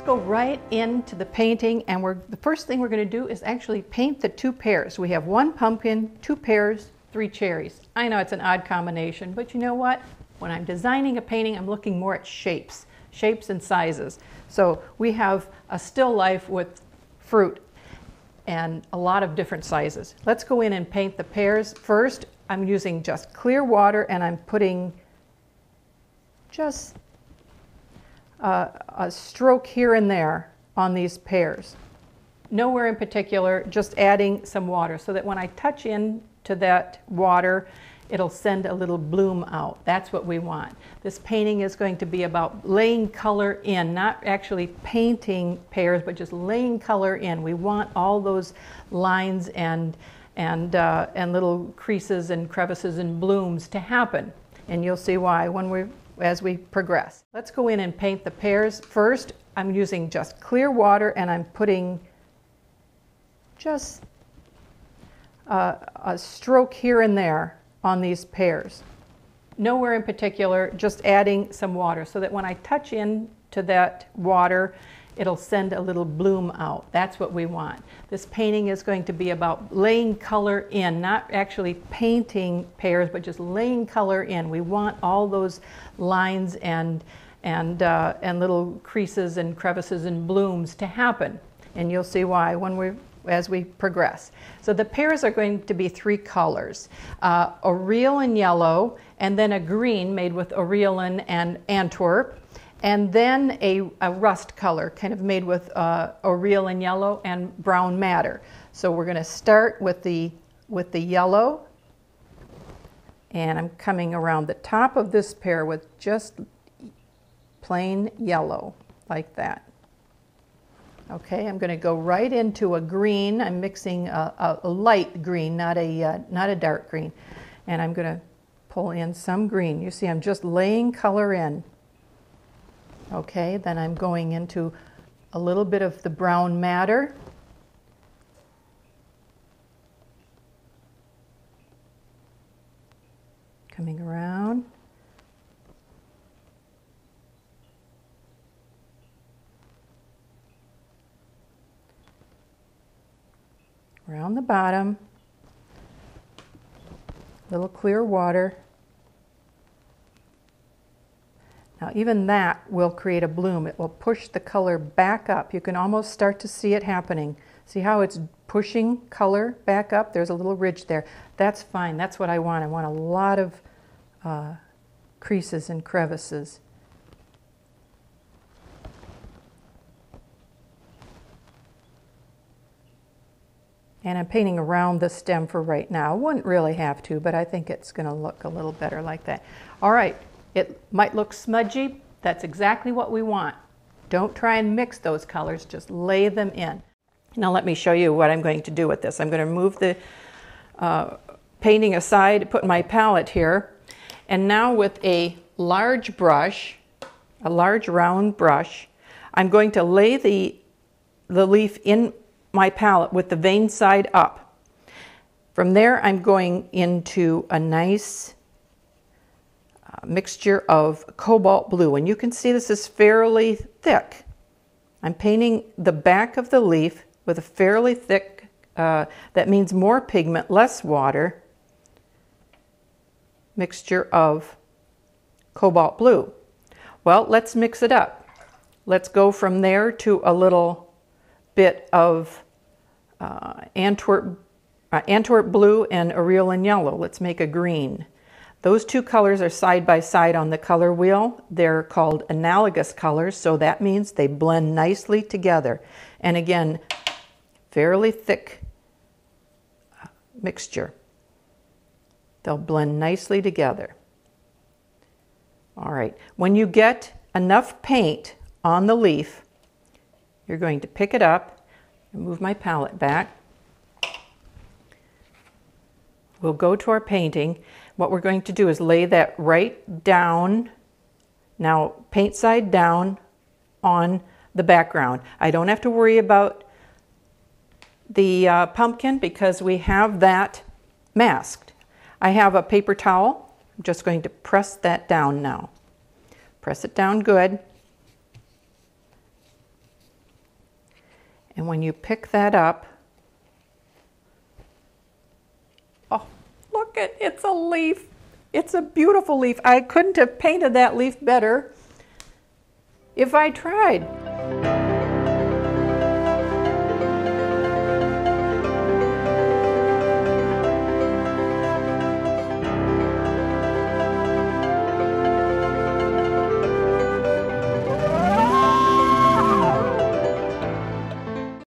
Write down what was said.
Go right into the painting, and the first thing we're going to do is actually paint the two pears. We have one pumpkin, two pears, three cherries. I know it's an odd combination, but you know what? When I'm designing a painting, I'm looking more at shapes and sizes. So we have a still life with fruit and a lot of different sizes. Let's go in and paint the pears. First, I'm using just clear water, and I'm putting just a stroke here and there on these pears. Nowhere in particular, just adding some water so that when I touch into that water, it'll send a little bloom out. That's what we want. This painting is going to be about laying color in, not actually painting pears, but just laying color in. We want all those lines and little creases and crevices and blooms to happen. And you'll see why as we progress. Let's go in and paint the pears. First, I'm using just clear water, and I'm putting just a stroke here and there on these pears. Nowhere in particular, just adding some water so that when I touch into that water, it'll send a little bloom out. That's what we want. This painting is going to be about laying color in, not actually painting pears, but just laying color in. We want all those lines and little creases and crevices and blooms to happen. And you'll see why as we progress. So the pears are going to be three colors, Aureolin yellow, and then a green made with Aureolin and Antwerp, and then a rust color kind of made with Aureolin yellow and brown madder. So we're going to start with the yellow, and I'm coming around the top of this pear with just plain yellow like that. Okay, I'm going to go right into a green. I'm mixing a light green, not a dark green, and I'm going to pull in some green. You see, I'm just laying color in. Okay, then I'm going into a little bit of the brown madder. Coming around. Around the bottom. Little clear water. Now even that will create a bloom. It will push the color back up. You can almost start to see it happening. See how it's pushing color back up? There's a little ridge there. That's fine. That's what I want. I want a lot of creases and crevices. And I'm painting around the stem for right now. I wouldn't really have to, but I think it's going to look a little better like that. All right. It might look smudgy. That's exactly what we want. Don't try and mix those colors, just lay them in. Now let me show you what I'm going to do with this. I'm going to move the painting aside, put my palette here, and now with a large brush, a large round brush, I'm going to lay the leaf in my palette with the vein side up. From there I'm going into a nice mixture of cobalt blue, and you can see this is fairly thick. I'm painting the back of the leaf with a fairly thick, that means more pigment, less water, mixture of cobalt blue. Well, let's mix it up. Let's go from there to a little bit of Antwerp blue and Aureolin yellow. Let's make a green. Those two colors are side by side on the color wheel. They're called analogous colors, so that means they blend nicely together. And again, fairly thick mixture. They'll blend nicely together. All right, when you get enough paint on the leaf, you're going to pick it up and move my palette back. We'll go to our painting. What we're going to do is lay that right down, now paint side down, on the background. I don't have to worry about the pumpkin because we have that masked. I have a paper towel. I'm just going to press that down now. Press it down good. And when you pick that up, oh, look at, it's a leaf. It's a beautiful leaf. I couldn't have painted that leaf better if I tried.